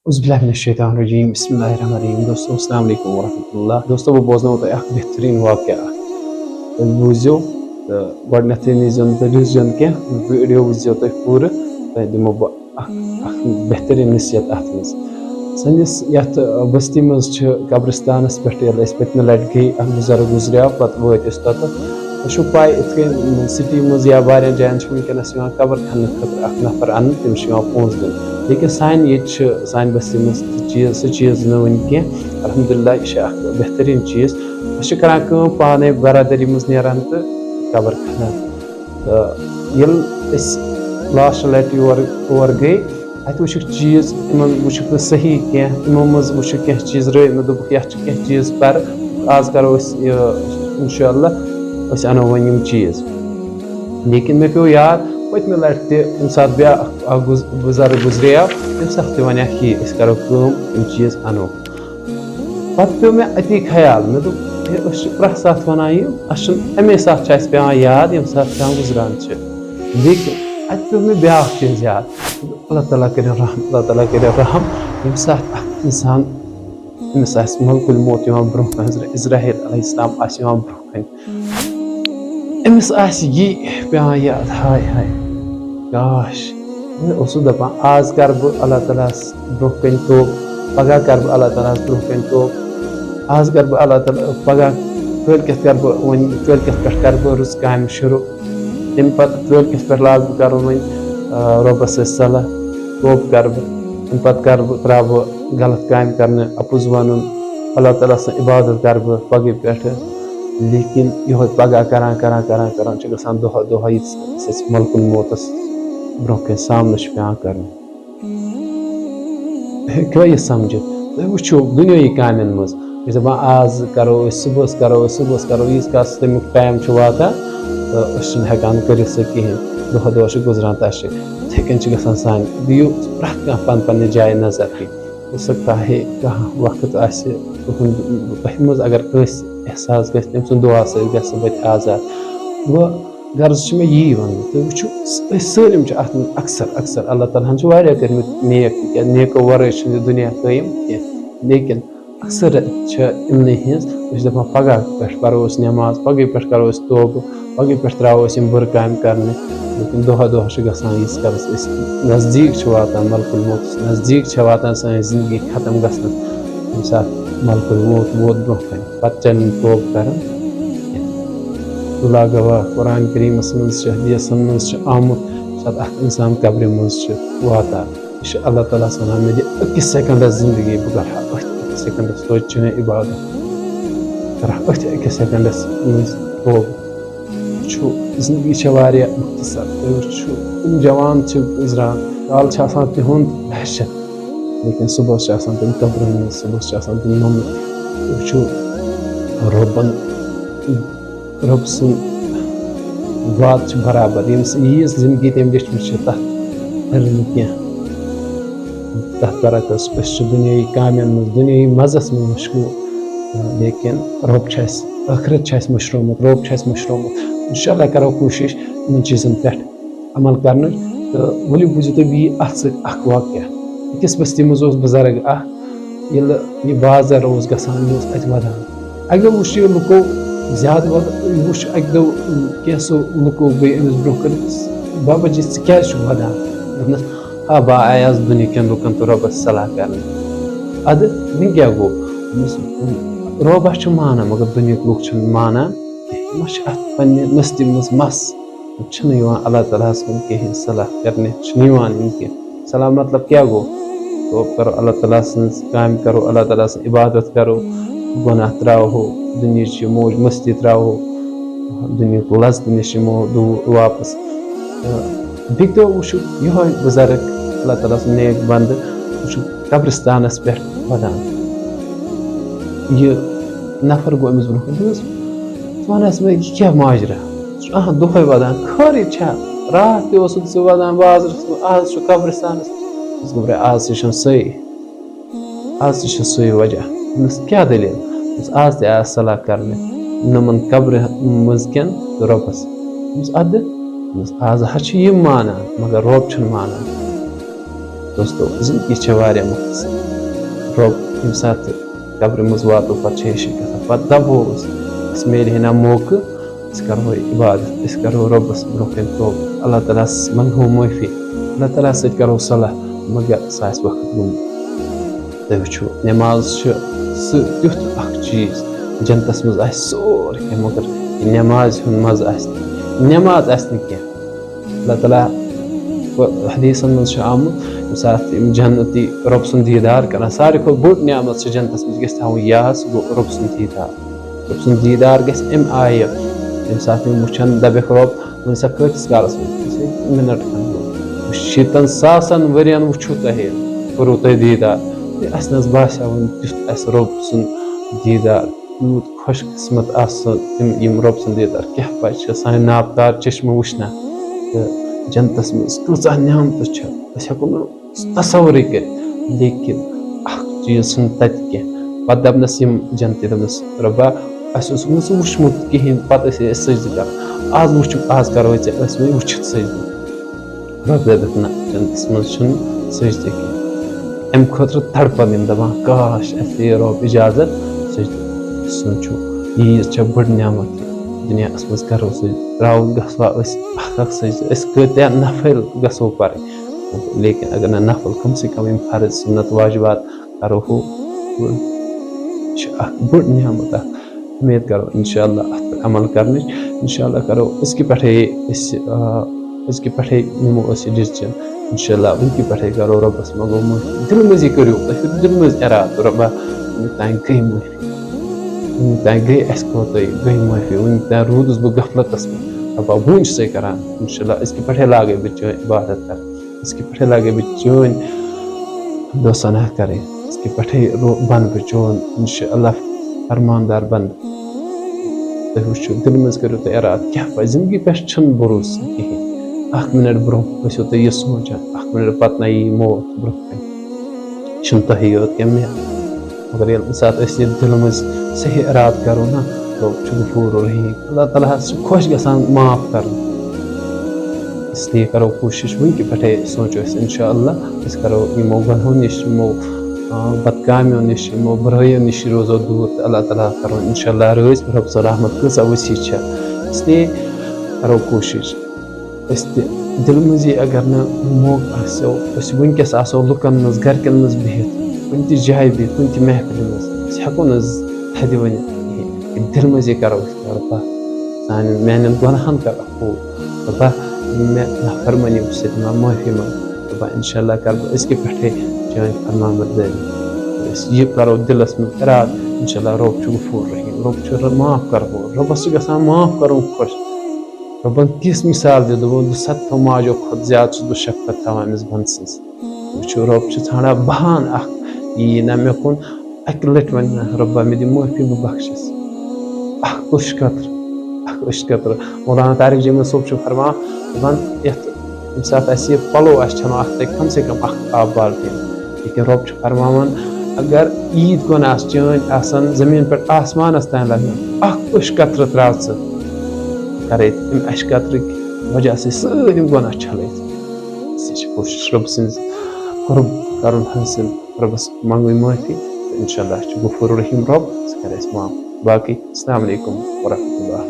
उज़्बिल्लाहिमिनश्शैतानिर्रजीम बिस्मिल्लाहिर्रहमानिर्रहीम। दोस्तों अस्सलाम वालेकुम वरहमतुल्लाह। दोस्तों बह बोजनो तोह अख बेहतरीन वाक़या तुम बूझो तो गडनैथै नीजो रिजन क्या वीडियो वुझो तुम पूरा तुम दिमो बह अख बेहतरीन नसीहत अत मज सनिस यथ बस्ती मज कब्रिस्तानस पे पत्म लट गई अख बुजुर्ग गुजरिया पत वत तत तुम पाई इत सिटी मज या वारियान जायन वनकस कबर खनने खतर अख नफर अन तमिस पोंस दिन लेकिन सान ये सान बस्ती मज सह चीज़ न वन कह अल्हम्दुलिल्लाह यह बेहतरीन चीज़ करान पाने बरादरी मज नेरान तो कबर खनन तो ये लास्ट लट और गई अत वुक चीज़ इन वुक सही कह इमो मज वुक कह चीज़ रई मे दोप यह कह चीज़ पर आज करो इंशाअल्लाह अनो वन यम चीज़ लेकिन मे पे याद पत्म लट तम सात ब्या बुजुर्ग गुजरिया तम सात वन यी करो यम चीज़ अनो पे मे अति ख्याल मे दोप प्रेथ सात वन अमे सात पे याद यम सात गुजरान लेकिन अत पे मे ब्या चीज़ याद अल्लाह ताला कर रहम अल्लाह ताला कर रहम यम सात इंसान अमिस मलकुल मौत ब्रोह इज़राइल अलैहिस्सलाम ब्रोह अमिस यी पे याद हाय हाय काश मे दपान आज कर बह अल्लाह ताला ब्रोह कन तोब पगह कर बह अल्लाह ताला ब्रोह कन तोब आज कर बह अल्लाह ताला पगह कलकत कर बह वन कलकत पे कर बह रुज काम शुरू तम पे कलकत पे लाग बह कर वन रबस सलाह तोब कर बह तम पे त्रा बह गलत काम करने अपुज वन अल्लाह ताला सं इबादत कर बह पगह पे लेकिन यह पगह करान गसान दह दह मलकुल मौतस ब्रोह कन सामन पे कर हेको यह समझित तुम वो दुनियाई कामन मज दपान आज करो सुबह करो यीस कास तमिक टाइम वातान तो हेकान कर कहें दह दह गुजरान तश इथे कन गसान सान दियो प्रथ कह पन्न जाय नजर हो सकता है कह वक्त मज अगर एहसास ग तम सुन दुआ सत आजाद वो गर्ज मे यी वन तुम वो सलम अक्सर अक्सर अल्लाह ताला कर नेक नेको वर दुनिया कयम कह लेकिन अक्सर इमन हज दपान पगह पे परो नमाज पगह पे करो तोब पगह पे त्रो बुर काम कर लेकिन दह दह गसान यीस कलस नज़दीक वातान मलकुल मौतस नज़दीक वातान सान जिंदगी खत्म गसन तम सात मलकुल मौत वोत ब्रोह कन पे तोब कर खुदा गवाह कुरान करीमस मज हदीसन मज आमुत सात इंसान कब्र मज वातान यह अल्लाह ताला सनान मे अकिस सेकंडस जिंदगी बह कर अकिस सेकंडस तो इबादत कर अकिस सेकंडस मज तोब जिंदगी मुख्तसर तुम जवान गुजरान काल तिहुंद दहशत लेकिन सुबह तम कब्र मज सुबह तम नमत वो रबन रब सुन वात बराबर यीज जिंदगी तम दिख तथ कह तथ बरकस दुनियाई कामन मज दुनियाई मजस मज मशगूल लेकिन रब आखरत मशरूमत रब मशरूमत इंशाअल्लाह करो कोशिश इन चीज़न पे अमल कर तो वलू बूझो तुम यी अत वाक़ अकिस बस्ती मज बुजुर्ग ये बाजार गसान अत वदान अक दो वो लुको ज्यादा वो अक दो कैसो लुको गई अमिस ब्रोह कर बाबा जी क्या वदान दोपनस हाँ बह आयास दुनिया कन लुकन तो रबस सलाह कर अद वन क्या गो रबा माना मगर दुनिया लुक माना पे मस्ती मज मस अल्लाह ताला कहें सलाह करने कह सलाह मतलब क्या गो तो करो अल्लाह ताला काम करो अल्लाह ताला इबादत करो गुनाह त्राहो दुनिया मौज मस्ती त्राहो दुनिया लज्त नश दूर वापस बिक दो वो यह बुजुर्ग अल्लाह ताला नेक बंद वो कब्रिस्तानस पे वदान यह नफर गो अमिस ब्रोह वनस मे क्या माजरा दुह वदान खरी रात ते वदान बाजरस आज कब्रिस्तानस गोब्रे आज सही आज सही वजह क्या दलील आज ते आया सलाह करने नमन कब्र मज कन तो रबस अद आज यह माना मगर रब माना दोस्तो जिंदगी छे वारियाह मुख्तसर रब यम साथ कब्र मज वातो पत छे पत दबो अस मेल ना मौके अस करो इबादत अस करो रबस ब्रोकन तो अल्लाह ताला मंगो माफी अल्लाह ताला सत करो सलाह मगर सास वक्त गुम तुम वुचो नमाज तुथ अख चीज जन्नतस मज सोर मगर नमाज हुन मज नमाज क्या अल्लाह ताला हदीसन मज आमुत साथ जन्नती रब सुन दीदार कर सारे खो बोड़ नियामत जन्नतस मज गस थो याद गो रब सुन दीदार गस अम आय यम साथ वुचन दबेख रब वन सा कतिस कालस मिनट खन शीतन सासन वरियन वुचो तह करो तुम दीदार अस नस बासा वन तुथ अस रब सुन दीदार यूत खुश किस्मत तम रब सुन दीदार क्या पा सान नाबतार चश्म वुचना तो जन्नतस मज कचा नियामत हेको तस्वुर कर लेकिन चीज सुन तत क्या पे दपनस जन्नती दपनस रब्बा वुचमुत कहें पे सजद कर आज वुचु आज करो वो वुचित सजद रब दप ना जन्नतस मज सजद कह अम खुद तड़पन दपान काश अस रब इजाजत सजद सोचो यीज बड़ नियामत दुनिया मज करो सजद राउन गवा सजद कत्या नफल गो पर लेकिन अगर ना नफल कम से कम फर्ज सुन्नत वाजिबात करो हो बड़ नियामत उम्मीद करो इंशाअल्लाह अमल करने इंशाअल्लाह करो इसके पे निमो डिसीजन इंशाअल्लाह उनकी पे करो रबस मगो दिल मजी करो दिल मज इराद रब्बा तान गई माफी तान गई गई माफी वन तान रूदस बह गफलतस रब्बा वन करान इंशाअल्लाह इसके पे लागे बह चोन इबादत कर इसके पे लागे बह चोन दोसना करें इसके पे बन बह चोन इंशाअल्लाह फरमानदार बंद तुम वो दिल मज करो तुम इराद क्या पे जिंदगी पे भरोस कहें अख मिनट ब्रो तुम यह सोचान अख मिनट पत ना यी मौत ब्रो तुही योत क्या मगर ये सात दिल मज सही इराद करो ना तो गफूर रहीम अल्लाह ताला खुश गसान माफ कर इसलिए करो कोशिश वनक पे सोचो इंशाअल्लाह करो यमो गुनाहों निश यमो बदकामियों निश यमो बुराइयों निश रोजो दूर अल्लाह ताला करो इंशाअल्लाह रोज रब रहमत कसा वसी इसलिए करो कोशिश दिल मजी अगर न मौक वनकस आसो लुकन मज गरकन मज बिहित कुन जाए बिहित कुन महफिल मज हेको न थद वन दिल मजी करो रब्बा सान मान गुनाहन कर रब्बा मे नाफरमानी सत माफी मांग रब्बा इंशाअल्लाह कर इसके पे चान फरमाबरदारी ये करो दिलस में इराद इंशाअल्लाह रब गफूर रहीम रब माफ करो रबस गसान माफ करो खुश रबन किस मिसाल दे दो सत्तो माजो खुद ज्यादा बह शफकत थवान अमिस बंद सज वो रब ाना बहान यी ना मे कुन अक लट वन रब्बा मे दि माफी बह बख्शस उश कतर मौलाना तारिक जमील सोब फरमा दपान ये सात पलो छनो कम से कम आब बाल्टीन लेकिन रब फरमान अगर ईद गुन चान जमीन पे आसमानस तान लगन उश कतर त्रा कर अश कतर वजह से सारी गुनाह छल कोशिश रब सज कुर्ब कर हासिल रबस मंगो माफी इंशाअल्लाह गफूर रहीम रब कर माफ बाकी अस्सलाम वालेकुम वरहमतुल्लाह।